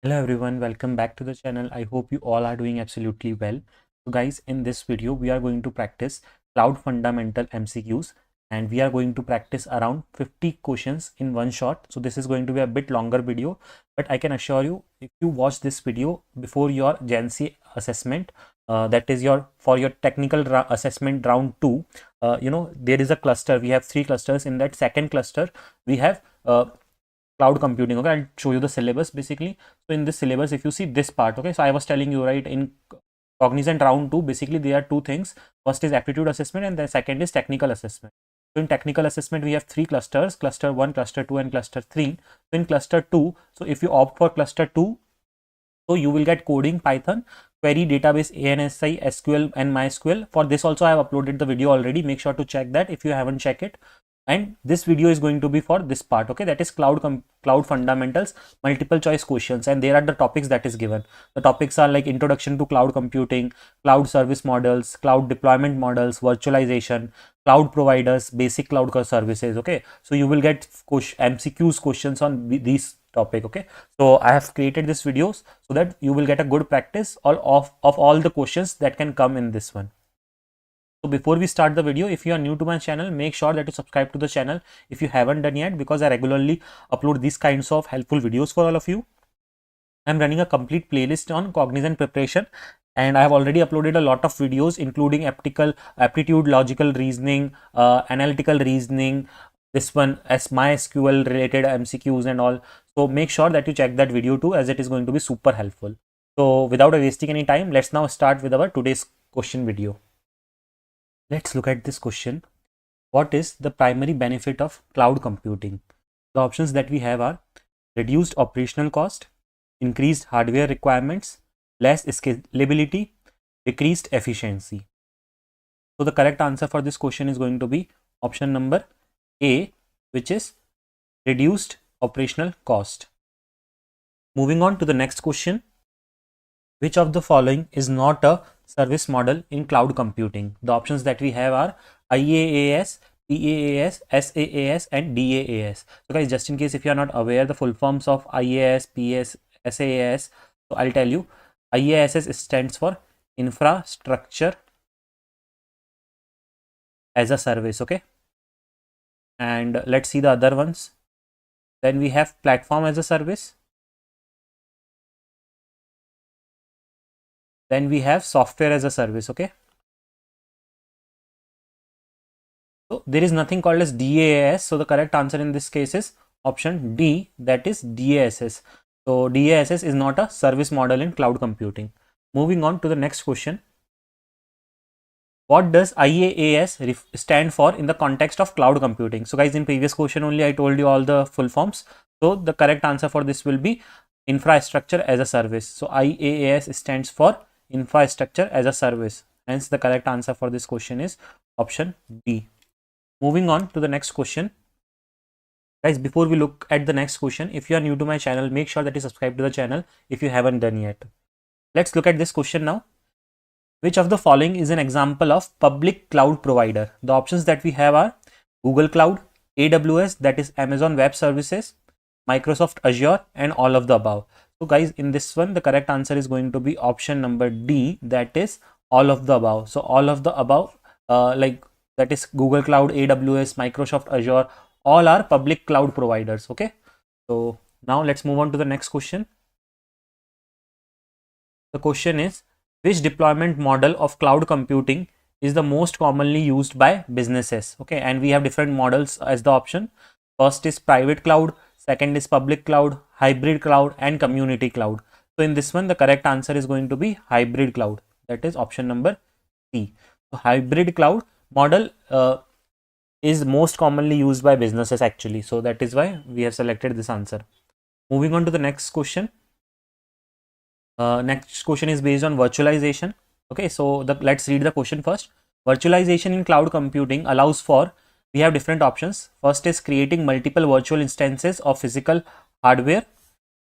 Hello everyone, welcome back to the channel. I hope you all are doing absolutely well. So guys, in this video we are going to practice cloud fundamental MCQs and we are going to practice around 50 questions in one shot. So this is going to be a bit longer video, but I can assure you if you watch this video before your GenC assessment, that is for your technical assessment round 2, there is a cluster. We have 3 clusters. In that second cluster we have cloud computing. Okay, I'll show you the syllabus basically. So in this syllabus, if you see this part, okay, so I was telling you, right, in Cognizant round 2, basically there are 2 things. First is aptitude assessment and the second is technical assessment. So in technical assessment we have 3 clusters: cluster 1, cluster 2 and cluster 3. So in cluster 2, so if you opt for cluster 2, so you will get coding, Python, query, database, ANSI, SQL and MySQL. For this also I have uploaded the video already. Make sure to check that if you haven't checked it. And this video is going to be for this part, okay, that is cloud fundamentals, multiple choice questions, and there are the topics that is given. The topics are like introduction to cloud computing, cloud service models, cloud deployment models, virtualization, cloud providers, basic cloud services. Okay, so you will get MCQs questions on these topic. Okay, so I have created this videos so that you will get a good practice of all the questions that can come in this one. So before we start the video, if you are new to my channel, make sure that you subscribe to the channel if you haven't done yet, because I regularly upload these kinds of helpful videos for all of you. I'm running a complete playlist on Cognizant preparation, and I have already uploaded a lot of videos including aptitude, logical reasoning, analytical reasoning, this one as MySQL related MCQs and all. So make sure that you check that video too, as it is going to be super helpful. So without wasting any time, let's now start with our today's question video. Let's look at this question. What is the primary benefit of cloud computing? The options that we have are reduced operational cost, increased hardware requirements, less scalability, decreased efficiency. So the correct answer for this question is going to be option number A, which is reduced operational cost. Moving on to the next question. Which of the following is not a service model in cloud computing? The options that we have are IaaS, PaaS, SaaS and DaaS. So guys, just in case if you are not aware the full forms of IaaS, PaaS, SaaS, so I'll tell you. IaaS stands for infrastructure as a service. Okay, and let's see the other ones. Then we have platform as a service. Then we have software as a service. Okay, so there is nothing called as DaaS. So the correct answer in this case is option D, that is DaaS. So DaaS is not a service model in cloud computing. Moving on to the next question. What does IaaS stand for in the context of cloud computing? So guys, in previous question only I told you all the full forms. So the correct answer for this will be infrastructure as a service. So IaaS stands for infrastructure as a service. Hence the correct answer for this question is option B. Moving on to the next question. Guys, before we look at the next question, if you are new to my channel, make sure that you subscribe to the channel if you haven't done yet. Let's look at this question now. Which of the following is an example of public cloud provider? The options that we have are Google Cloud, AWS, that is Amazon Web Services, Microsoft Azure and all of the above. So guys, in this one the correct answer is going to be option number D, that is all of the above. So all of the above, like that is Google Cloud, AWS, Microsoft Azure, all are public cloud providers. Okay, so now let's move on to the next question. The question is, which deployment model of cloud computing is the most commonly used by businesses? Okay, and we have different models as the option. First is private cloud, second is public cloud, hybrid cloud and community cloud. So in this one the correct answer is going to be hybrid cloud, that is option number C. So hybrid cloud model is most commonly used by businesses actually, so that is why we have selected this answer. Moving on to the next question. Next question is based on virtualization. Okay, so let's read the question first. Virtualization in cloud computing allows for, we have different options. First is creating multiple virtual instances of physical hardware.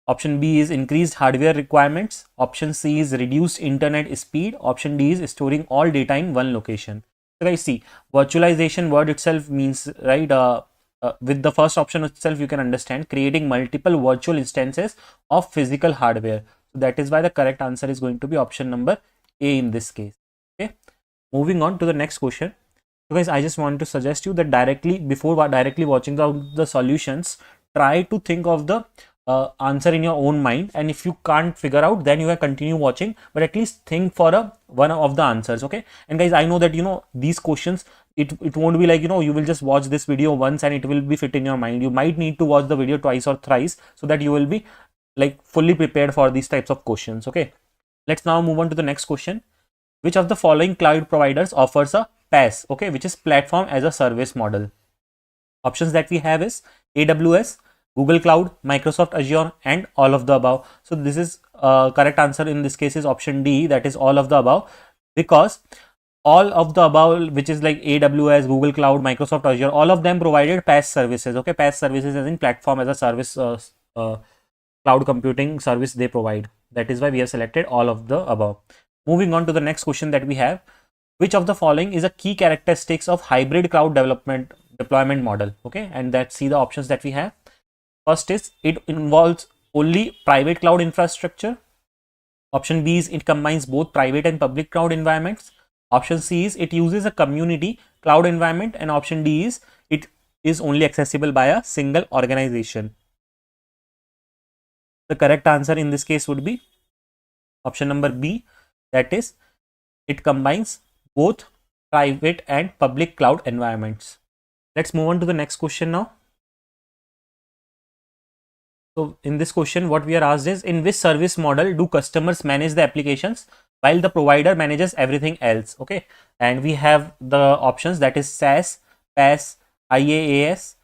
Option B is increased hardware requirements. Option C is reduced internet speed. Option D is storing all data in one location. So guys, see, virtualization word itself means, right, with the first option itself, you can understand creating multiple virtual instances of physical hardware. So that is why the correct answer is going to be option number A in this case. Okay, moving on to the next question. So guys, I just want to suggest you that before directly watching the solutions, try to think of the answer in your own mind, and if you can't figure out, then you can continue watching, but at least think for one of the answers. Okay, and guys, I know that these questions, it won't be like you will just watch this video once and it will be fit in your mind. You might need to watch the video twice or thrice so that you will be like fully prepared for these types of questions. Okay, let's now move on to the next question. Which of the following cloud providers offers a PaaS, okay, which is platform as a service model? Options that we have is AWS, Google Cloud, Microsoft Azure, and all of the above. So this is correct answer in this case is option D, that is all of the above, because all of the above, which is like AWS, Google Cloud, Microsoft Azure, all of them provided PaaS services. Okay, PaaS services as in platform as a service, cloud computing service they provide. That is why we have selected all of the above. Moving on to the next question that we have. Which of the following is a key characteristics of hybrid cloud deployment model? Okay, and let's see the options that we have. First is it involves only private cloud infrastructure. Option B is it combines both private and public cloud environments. Option C is it uses a community cloud environment, and option D is it is only accessible by a single organization. The correct answer in this case would be option number B, that is it combines both private and public cloud environments. Let's move on to the next question now. So in this question, what we are asked is, in which service model do customers manage the applications while the provider manages everything else? Okay, and we have the options, that is SaaS, PaaS, IaaS,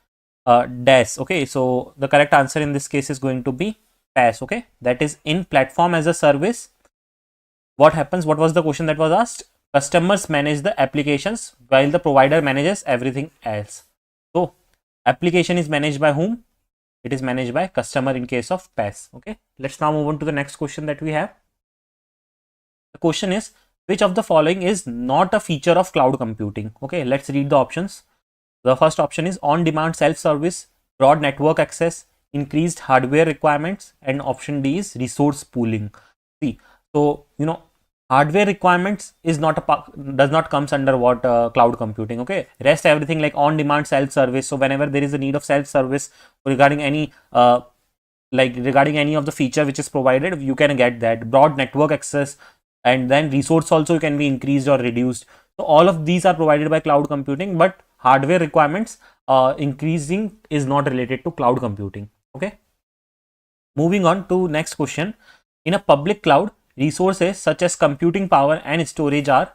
DaaS. Okay, so the correct answer in this case is going to be PaaS. Okay, that is in platform as a service. What happens? What was the question that was asked? Customers manage the applications while the provider manages everything else. So application is managed by whom? It is managed by customer in case of PaaS. Okay, let's now move on to the next question that we have. The question is, which of the following is not a feature of cloud computing? Okay, let's read the options. The first option is on-demand self-service, broad network access, increased hardware requirements, and option D is resource pooling. See, so hardware requirements is does not comes under what cloud computing. Okay, rest everything like on demand self service. So whenever there is a need of self service regarding any of the feature which is provided, you can get that. Broad network access, and then resource also can be increased or reduced. So all of these are provided by cloud computing, but hardware requirements increasing is not related to cloud computing. Okay, moving on to next question. In a public cloud, resources such as computing power and storage are,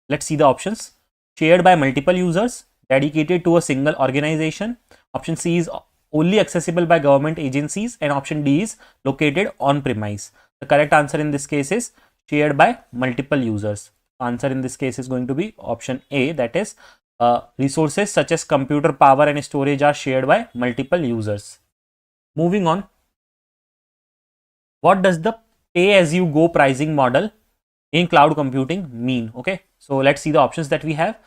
let's see the options, shared by multiple users, dedicated to a single organization. Option C is only accessible by government agencies, and option D is located on premise. The correct answer in this case is shared by multiple users. Answer in this case is going to be option A, that is resources such as computer power and storage are shared by multiple users. Moving on, what does the pay-as-you-go pricing model in cloud computing mean? Okay, so let's see the options that we have.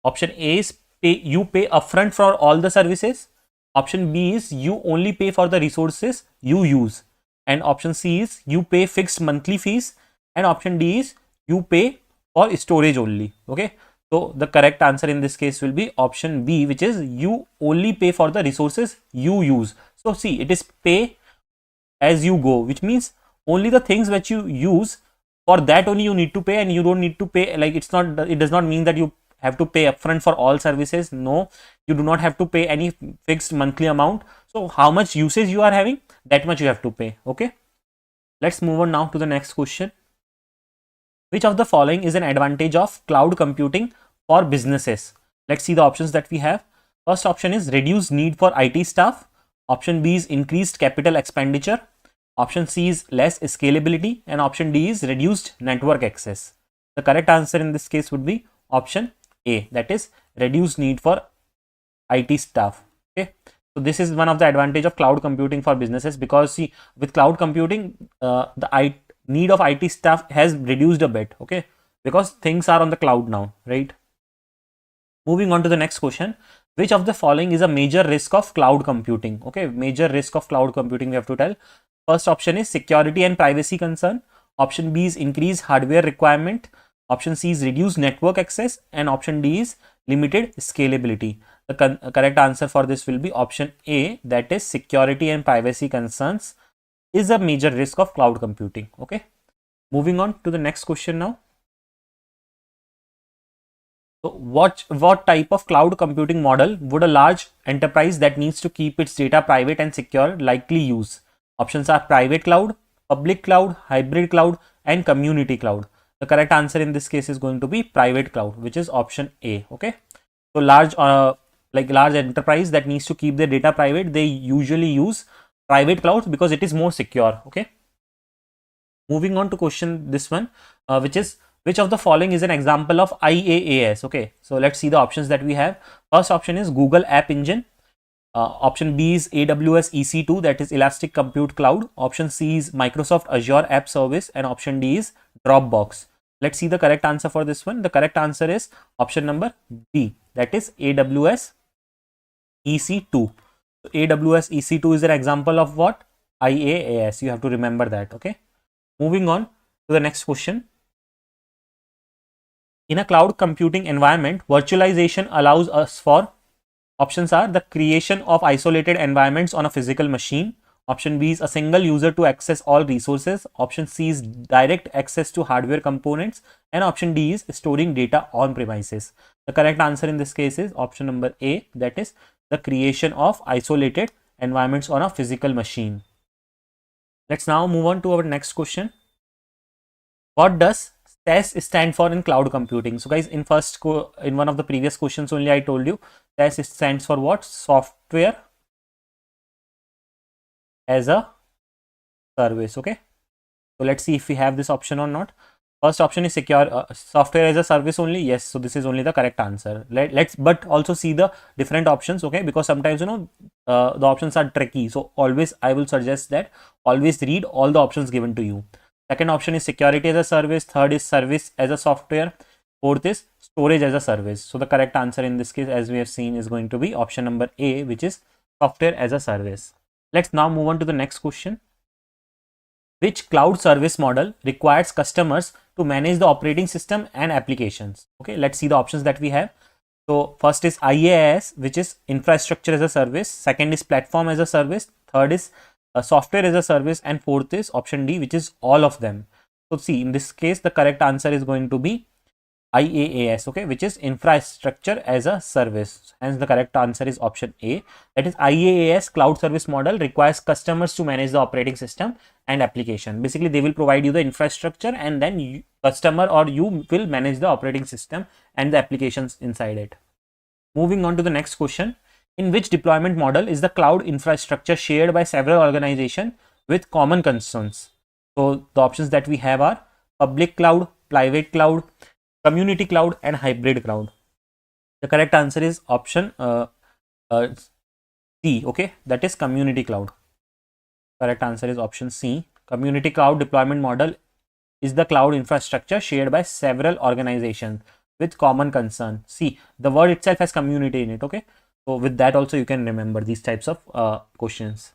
Option A is you pay upfront for all the services. Option B is you only pay for the resources you use, and option C is you pay fixed monthly fees, and option D is you pay for storage only. Okay, so the correct answer in this case will be option B, which is you only pay for the resources you use. So see, it is pay as you go, which means only the things which you use, for that only you need to pay, and you don't need to pay, like it does not mean that you have to pay upfront for all services. No, you do not have to pay any fixed monthly amount. So how much usage you are having, that much you have to pay. Okay, let's move on now to the next question. Which of the following is an advantage of cloud computing for businesses? Let's see the options that we have. First option is reduced need for IT staff. Option B is increased capital expenditure. Option C is less scalability, and option D is reduced network access. The correct answer in this case would be option A, that is reduced need for IT staff. Okay, so this is one of the advantage of cloud computing for businesses, because see, with cloud computing the need of IT staff has reduced a bit. Okay, because things are on the cloud now, right? Moving on to the next question. Which of the following is a major risk of cloud computing? Okay, major risk of cloud computing we have to tell. First option is security and privacy concern. Option B is increased hardware requirement. Option C is reduced network access, and option D is limited scalability. The correct answer for this will be option A, that is security and privacy concerns is a major risk of cloud computing. Okay, moving on to the next question now. So what type of cloud computing model would a large enterprise that needs to keep its data private and secure likely use? Options are private cloud, public cloud, hybrid cloud, and community cloud. The correct answer in this case is going to be private cloud, which is option A. Okay, so large large enterprise that needs to keep their data private, they usually use private clouds because it is more secure. Okay, moving on to question this one, which is which of the following is an example of IaaS? Okay, so let's see the options that we have. First option is Google App Engine. Option B is AWS EC2, that is Elastic Compute Cloud. Option C is Microsoft Azure App Service, and option D is Dropbox. Let's see the correct answer for this one. The correct answer is option number B, that is AWS EC2. So AWS EC2 is an example of what? IaaS. You have to remember that. Okay, moving on to the next question. In a cloud computing environment, virtualization allows us for, options are the creation of isolated environments on a physical machine. Option B is a single user to access all resources. Option C is direct access to hardware components. And option D is storing data on premises. The correct answer in this case is option number A, that is the creation of isolated environments on a physical machine. Let's now move on to our next question. What does SaaS stand for in cloud computing? So guys, in one of the previous questions only I told you SaaS stands for what? Software as a service. Okay, so let's see if we have this option or not. First option is secure software as a service only. Yes, so this is only the correct answer. Let's but also see the different options. Okay, because sometimes the options are tricky, so always I will suggest that always read all the options given to you. Second option is security as a service. Third is service as a software. Fourth is storage as a service. So the correct answer in this case, as we have seen, is going to be option number A, which is software as a service. Let's now move on to the next question. Which cloud service model requires customers to manage the operating system and applications? Okay, let's see the options that we have. So first is IaaS, which is infrastructure as a service. Second is platform as a service. Third is software as a service, and fourth is option D, which is all of them. So see, in this case the correct answer is going to be IaaS, okay, which is infrastructure as a service. Hence the correct answer is option A, that is IaaS cloud service model requires customers to manage the operating system and application. Basically they will provide you the infrastructure and then customer or you will manage the operating system and the applications inside it. Moving on to the next question. In which deployment model is the cloud infrastructure shared by several organizations with common concerns? So the options that we have are public cloud, private cloud, community cloud, and hybrid cloud. The correct answer is option C, okay, that is community cloud. Correct answer is option C. Community cloud deployment model is the cloud infrastructure shared by several organizations with common concern. See, the word itself has community in it, okay. So with that also you can remember these types of questions.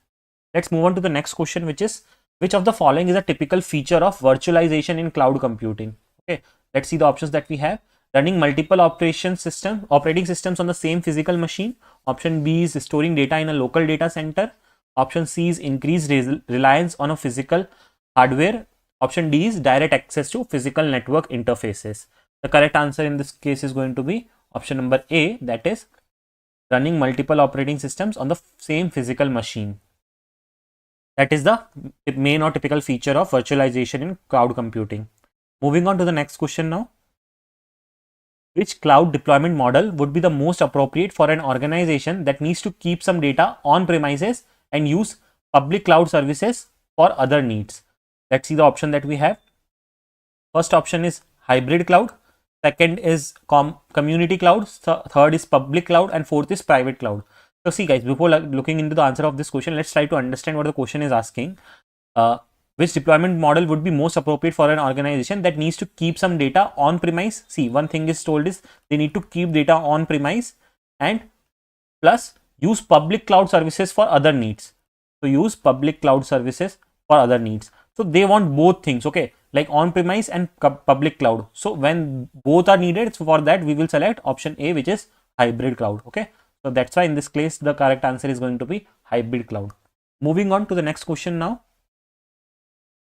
Let's move on to the next question, which is which of the following is a typical feature of virtualization in cloud computing? Okay, let's see the options that we have. Running multiple operating systems on the same physical machine. Option B is storing data in a local data center. Option C is increased reliance on a physical hardware. Option D is direct access to physical network interfaces. The correct answer in this case is going to be option number A, that is running multiple operating systems on the same physical machine. That is the main or typical feature of virtualization in cloud computing. Moving on to the next question now. Which cloud deployment model would be the most appropriate for an organization that needs to keep some data on premises and use public cloud services for other needs? Let's see the option that we have. First option is hybrid cloud. Second is community cloud, third is public cloud, and fourth is private cloud. So see guys, before looking into the answer of this question, let's try to understand what the question is asking. Which deployment model would be most appropriate for an organization that needs to keep some data on premise? See, one thing is told is they need to keep data on premise and plus use public cloud services for other needs. So use public cloud services for other needs. So they want both things, okay, like on-premise and public cloud. So when both are needed, so for that we will select option A, which is hybrid cloud. Okay, so that's why in this case the correct answer is going to be hybrid cloud. Moving on to the next question now.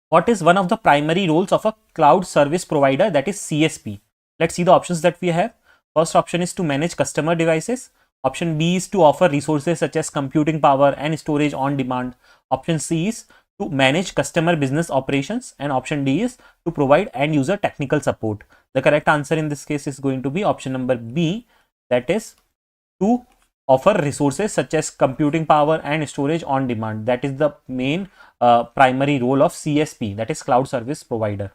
What is one of the primary roles of a cloud service provider, that is CSP? Let's see the options that we have. First option is to manage customer devices. Option B is to offer resources such as computing power and storage on demand. Option C is to manage customer business operations, and option D is to provide end user technical support. The correct answer in this case is going to be option number B, that is to offer resources such as computing power and storage on demand. That is the main primary role of CSP, that is cloud service provider.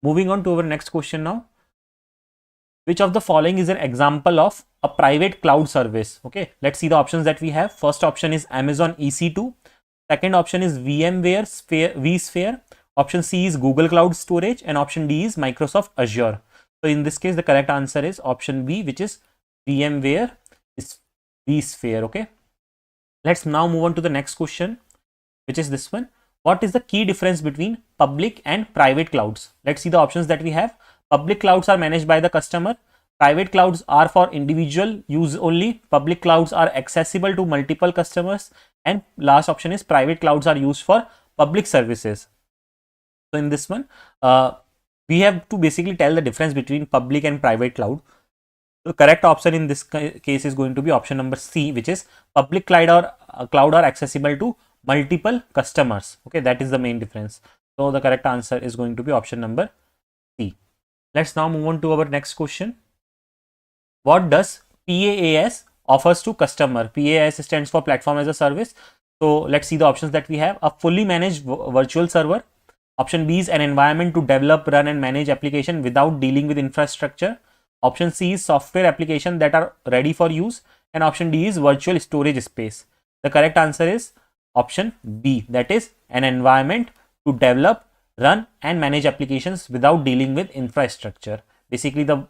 Moving on to our next question now. Which of the following is an example of a private cloud service? Okay, let's see the options that we have. First option is Amazon EC2. Second option is VMware vSphere. Option C is Google Cloud Storage, and option D is Microsoft Azure. So in this case, the correct answer is option B, which is VMware vSphere. Okay, let's now move on to the next question, which is this one. What is the key difference between public and private clouds? Let's see the options that we have. Public clouds are managed by the customer. Private clouds are for individual use only. Public clouds are accessible to multiple customers. And last option is private clouds are used for public services. So in this one, we have to basically tell the difference between public and private cloud. The correct option in this case is going to be option number C, which is public cloud are accessible to multiple customers. Okay, that is the main difference. So the correct answer is going to be option number C. Let's now move on to our next question. What does PaaS offers to customer? PaaS stands for platform as a service. So let's see the options that we have. A fully managed virtual server. Option B is an environment to develop, run and manage application without dealing with infrastructure. Option C is software application that are ready for use, and option D is virtual storage space. The correct answer is option B, that is an environment to develop, run and manage applications without dealing with infrastructure. Basically the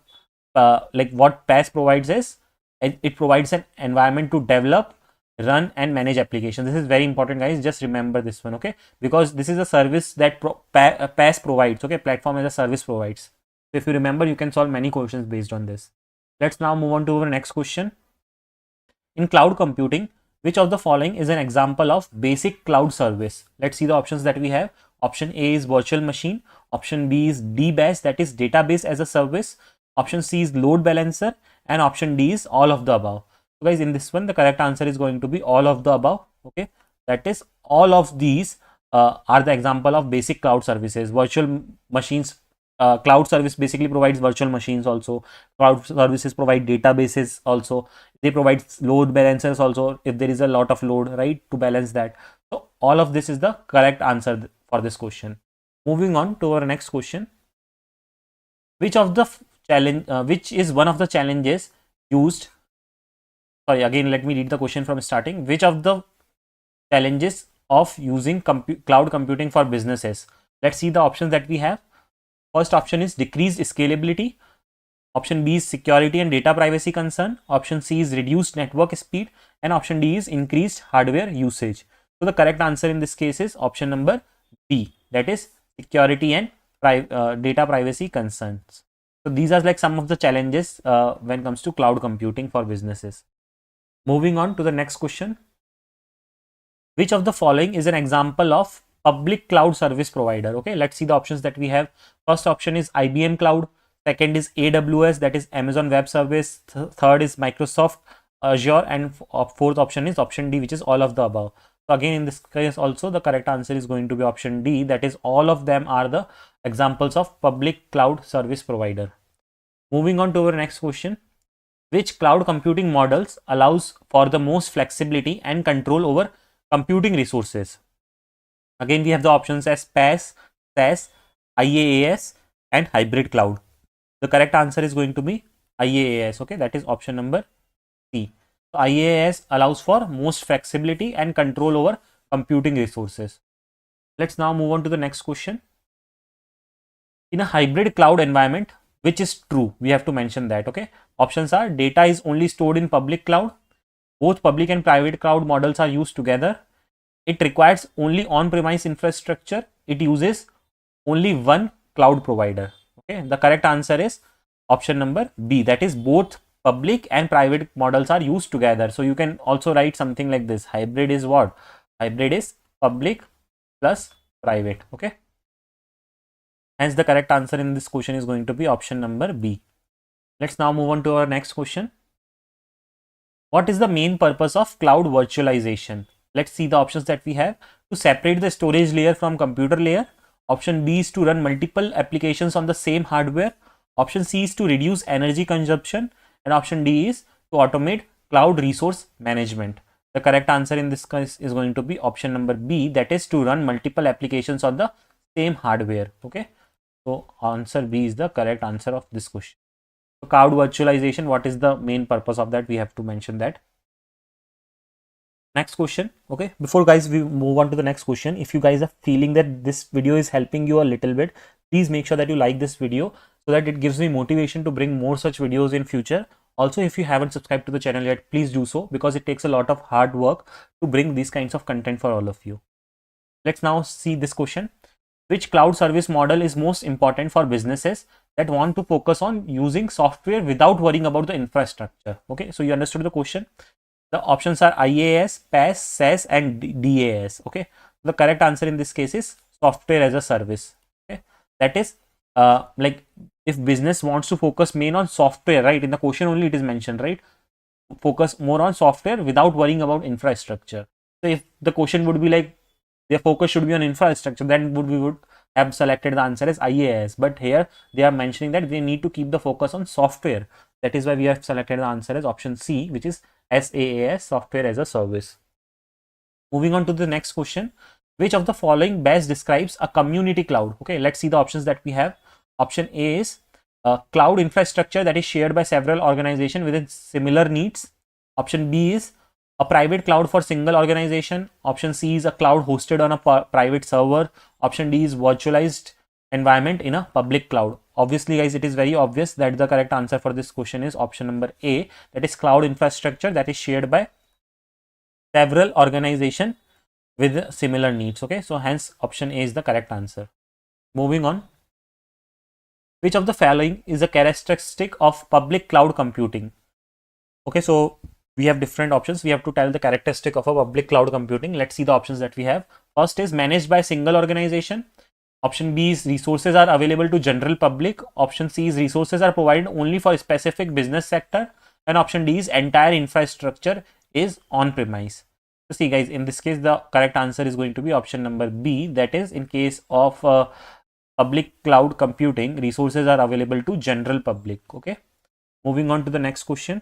like what PaaS provides is it provides an environment to develop, run and manage applications. This is very important, guys. Just remember this one, okay, because this is a service that PaaS provides. Okay, platform as a service provides. So if you remember, you can solve many questions based on this. Let's now move on to our next question. In cloud computing, which of the following is an example of basic cloud service? Let's see the options that we have. Option A is virtual machine. Option B is DBaaS, that is database as a service. Option C is load balancer, and option D is all of the above. So guys, in this one, the correct answer is going to be all of the above. Okay, that is all of these are the example of basic cloud services. Virtual machines, cloud service basically provides virtual machines also. Cloud services provide databases also. They provide load balancers also if there is a lot of load, right, to balance that. So all of this is the correct answer for this question. Moving on to our next question. Which of the which is one of the challenges used? Sorry, again, let me read the question from starting. Which of the challenges of using cloud computing for businesses? Let's see the options that we have. First option is decreased scalability. Option B is security and data privacy concern. Option C is reduced network speed, and option D is increased hardware usage. So the correct answer in this case is option number B, that is security and data privacy concerns. So these are like some of the challenges when it comes to cloud computing for businesses. Moving on to the next question. Which of the following is an example of public cloud service provider? Okay, let's see the options that we have. First option is IBM Cloud. Second is AWS, that is Amazon Web Service. Third is Microsoft Azure, and fourth option is option D, which is all of the above. So again, in this case also the correct answer is going to be option D, that is all of them are the examples of public cloud service provider. Moving on to our next question. Which cloud computing models allows for the most flexibility and control over computing resources? Again, we have the options as PaaS, SaaS, IaaS and hybrid cloud. The correct answer is going to be IaaS. Okay, that is option number C. So IaaS allows for most flexibility and control over computing resources. Let's now move on to the next question. In a hybrid cloud environment, which is true? We have to mention that. Okay, options are data is only stored in public cloud, Both public and private cloud models are used together. It requires only on-premise infrastructure. It uses only one cloud provider. Okay, the correct answer is option number B, that is both public and private models are used together. So you can also write something like this: hybrid is what? Hybrid is public plus private. Okay, hence the correct answer in this question is going to be option number B. Let's now move on to our next question. What is the main purpose of cloud virtualization? Let's see the options that we have. To separate the storage layer from computer layer. Option B is to run multiple applications on the same hardware. Option C is to reduce energy consumption. And option D is to automate cloud resource management. The correct answer in this case is going to be option number B, that is to run multiple applications on the same hardware. Okay, so answer B is the correct answer of this question. So cloud virtualization, what is the main purpose of that? We have to mention that. Next question. Okay, before guys we move on to the next question, if you guys are feeling that this video is helping you a little bit, please make sure that you like this video so that it gives me motivation to bring more such videos in future. Also, if you haven't subscribed to the channel yet, please do so, because it takes a lot of hard work to bring these kinds of content for all of you. Let's now see this question. Which cloud service model is most important for businesses that want to focus on using software without worrying about the infrastructure? Okay, so you understood the question. The options are IaaS, PaaS, SaaS and DaaS. Okay, the correct answer in this case is software as a service. Okay, that is like if business wants to focus main on software, right? In the question only it is mentioned, right? Focus more on software without worrying about infrastructure. So if the question would be like their focus should be on infrastructure, then we would have selected the answer as IaaS. But here they are mentioning that they need to keep the focus on software. That is why we have selected the answer as option C, which is SaaS, software as a service. Moving on to the next question. Which of the following best describes a community cloud? Okay, let's see the options that we have. Option A is cloud infrastructure that is shared by several organizations with similar needs. Option B is a private cloud for single organization. Option C is a cloud hosted on a private server. Option D is virtualized environment in a public cloud. Obviously guys, it is very obvious that the correct answer for this question is option number A, that is cloud infrastructure that is shared by several organizations with similar needs. Okay, so hence option A is the correct answer. Moving on. Which of the following is a characteristic of public cloud computing? Okay, so we have different options. We have to tell the characteristic of a public cloud computing. Let's see the options that we have. First is managed by a single organization. Option B is resources are available to general public. Option C is resources are provided only for a specific business sector. And option D is entire infrastructure is on premise. So see guys, in this case the correct answer is going to be option number B, that is in case of public cloud computing, resources are available to general public. Okay, moving on to the next question.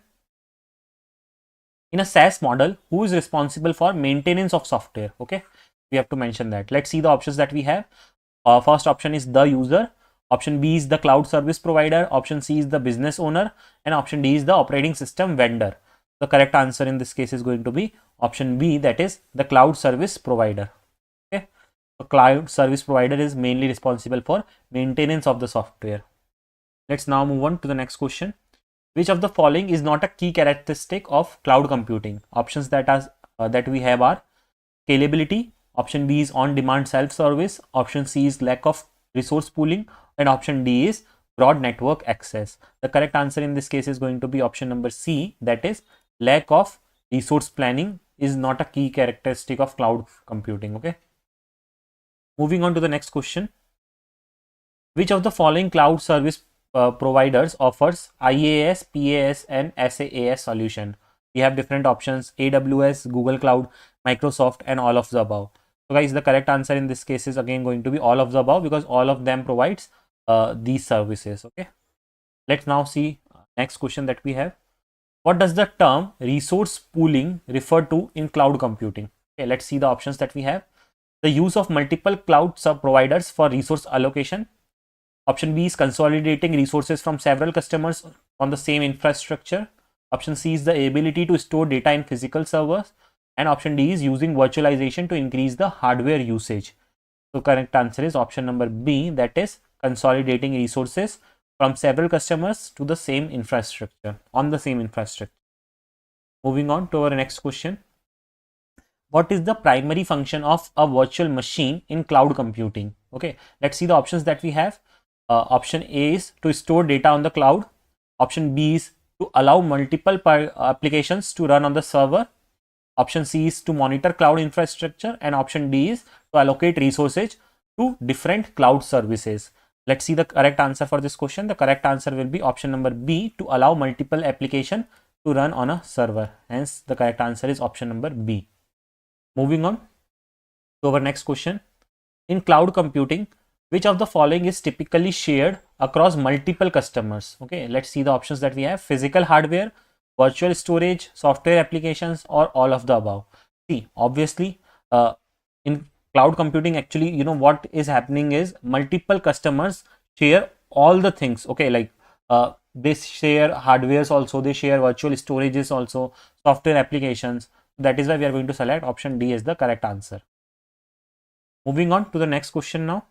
In a SaaS model, who is responsible for maintenance of software? Okay, we have to mention that. Let's see the options that we have. First option is the user. Option B is the cloud service provider. Option C is the business owner. And option D is the operating system vendor. The correct answer in this case is going to be option B, that is the cloud service provider. Okay, the cloud service provider is mainly responsible for maintenance of the software. Let's now move on to the next question. Which of the following is not a key characteristic of cloud computing? Options that we have are scalability. Option B is on-demand self-service. Option C is lack of resource pooling. And option D is broad network access. The correct answer in this case is going to be option number C, that is lack of resource planning is not a key characteristic of cloud computing. Okay. Moving on to the next question. Which of the following cloud service providers offers IaaS, PaaS and SaaS solution? We have different options: AWS, Google Cloud, Microsoft and all of the above. So guys, the correct answer in this case is again going to be all of the above, because all of them provides these services. Okay, let's now see next question that we have. What does the term resource pooling refer to in cloud computing? Okay, let's see the options that we have. The use of multiple cloud sub providers for resource allocation. Option B is consolidating resources from several customers on the same infrastructure. Option C is the ability to store data in physical servers. And option D is using virtualization to increase the hardware usage. So correct answer is option number B, that is consolidating resources from several customers to the same infrastructure, on the same infrastructure. Moving on to our next question. What is the primary function of a virtual machine in cloud computing? Okay, let's see the options that we have. Option A is to store data on the cloud. Option B is to allow multiple applications to run on the server. Option C is to monitor cloud infrastructure, and option D is to allocate resources to different cloud services. Let's see the correct answer for this question. The correct answer will be option number B, to allow multiple application to run on a server. Hence, the correct answer is option number B. Moving on to our next question. In cloud computing, which of the following is typically shared across multiple customers? Okay, let's see the options that we have. Physical hardware, virtual storage, software applications, or all of the above. See, obviously, in cloud computing, actually, what is happening is multiple customers share all the things. Okay, like they share hardwares also, they share virtual storages also, software applications. That is why we are going to select option D as the correct answer. Moving on to the next question now.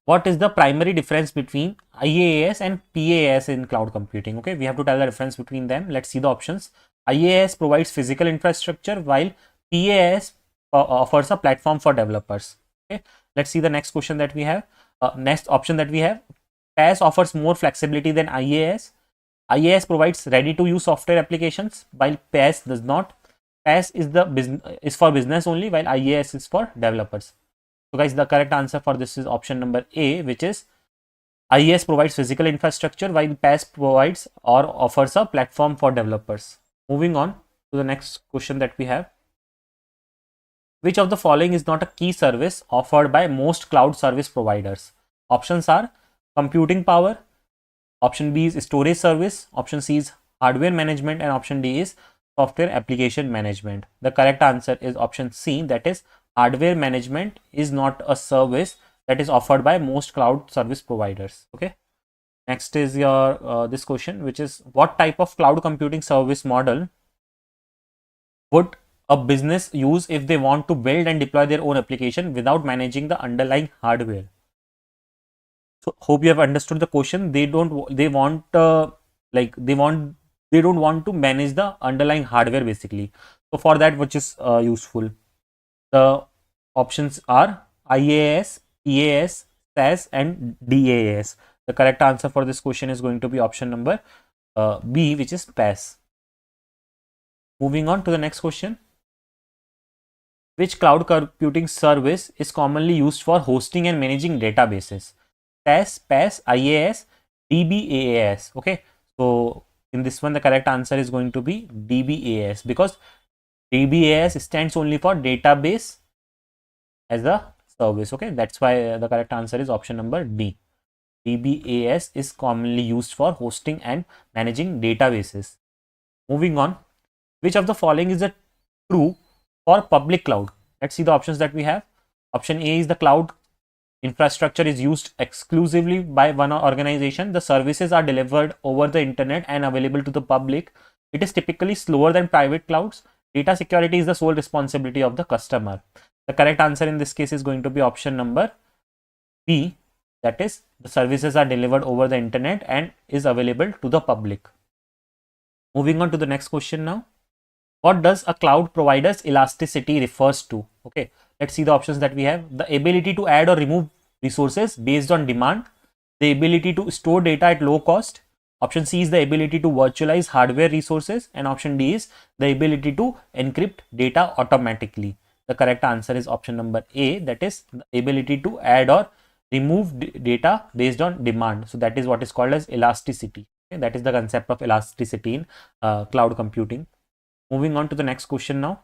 What is the primary difference between IaaS and PaaS in cloud computing? Okay, we have to tell the difference between them. Let's see the options. IaaS provides physical infrastructure, while PaaS offers a platform for developers. Okay, let's see the next question that we have. Next option that we have. PaaS offers more flexibility than IaaS. IaaS provides ready-to-use software applications, while PaaS does not. PaaS is for business only, while IaaS is for developers. So guys, the correct answer for this is option number A, which is IaaS provides physical infrastructure, while PaaS provides or offers a platform for developers. Moving on to the next question that we have. Which of the following is not a key service offered by most cloud service providers? Options are computing power. Option B is storage service. Option C is hardware management, and option D is software application management. The correct answer is option C, that is hardware management is not a service that is offered by most cloud service providers. Okay. Next is your this question, which is what type of cloud computing service model would a business use if they want to build and deploy their own application without managing the underlying hardware? So hope you have understood the question. They don't want to manage the underlying hardware basically. So for that, which is useful, the options are IaaS, PaaS, SaaS, and DaaS. The correct answer for this question is going to be option number B, which is PaaS. Moving on to the next question. Which cloud computing service is commonly used for hosting and managing databases? SaaS, PaaS, IaaS, DBaaS. Okay, so in this one, the correct answer is going to be DBaaS, because DBaaS stands only for database as a service. Okay, that's why the correct answer is option number D. DBaaS is commonly used for hosting and managing databases. Moving on, which of the following is true for public cloud? Let's see the options that we have. Option A is the cloud infrastructure is used exclusively by one organization. The services are delivered over the internet and available to the public. It is typically slower than private clouds. Data security is the sole responsibility of the customer. The correct answer in this case is going to be option number B, that is the services are delivered over the internet and is available to the public. Moving on to the next question now. What does a cloud provider's elasticity refers to? Okay, let's see the options that we have. The ability to add or remove resources based on demand. The ability to store data at low cost. Option C is the ability to virtualize hardware resources, and option D is the ability to encrypt data automatically. The correct answer is option number A, that is the ability to add or remove data based on demand. So that is what is called as elasticity. Okay, that is the concept of elasticity in cloud computing. Moving on to the next question now.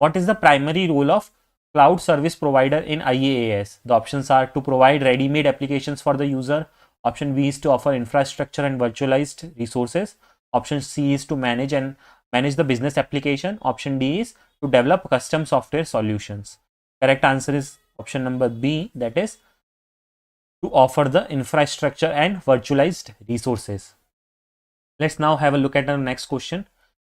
What is the primary role of cloud service provider in IaaS? The options are to provide ready-made applications for the user. Option B is to offer infrastructure and virtualized resources. Option C is to manage the business application. Option D is to develop custom software solutions. Correct answer is option number B, that is to offer the infrastructure and virtualized resources. Let's now have a look at our next question.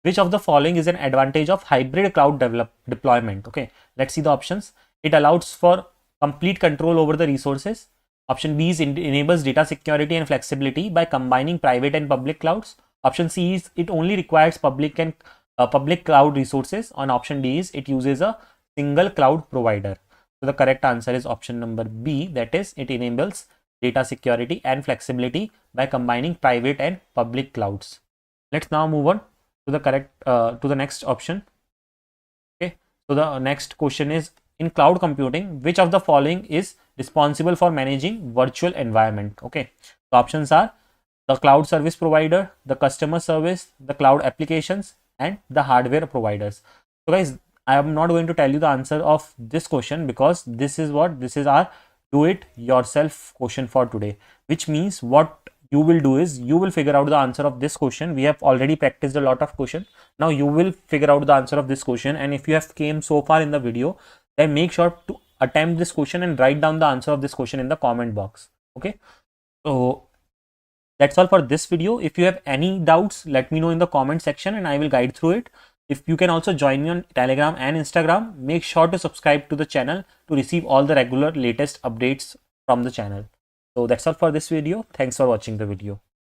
Which of the following is an advantage of hybrid cloud deployment? Okay, let's see the options. It allows for complete control over the resources. Option B is enables data security and flexibility by combining private and public clouds. Option C is it only requires public and public cloud resources. On option D is it uses a single cloud provider. So the correct answer is option number B, that is it enables data security and flexibility by combining private and public clouds. Let's now move on to the to the next option. Okay, so the next question is, in cloud computing, which of the following is responsible for managing virtual environment? Okay, the options are the cloud service provider, the customer service, the cloud applications, and the hardware providers. So guys, I am not going to tell you the answer of this question because this is our do it yourself question for today, which means what you will do is you will figure out the answer of this question. We have already practiced a lot of questions. Now you will figure out the answer of this question, and if you have came so far in the video, then make sure to attempt this question and write down the answer of this question in the comment box. Okay, so that's all for this video. If you have any doubts, let me know in the comment section and I will guide through it. If you can also join me on Telegram and Instagram, make sure to subscribe to the channel to receive all the regular latest updates from the channel. So that's all for this video. Thanks for watching the video.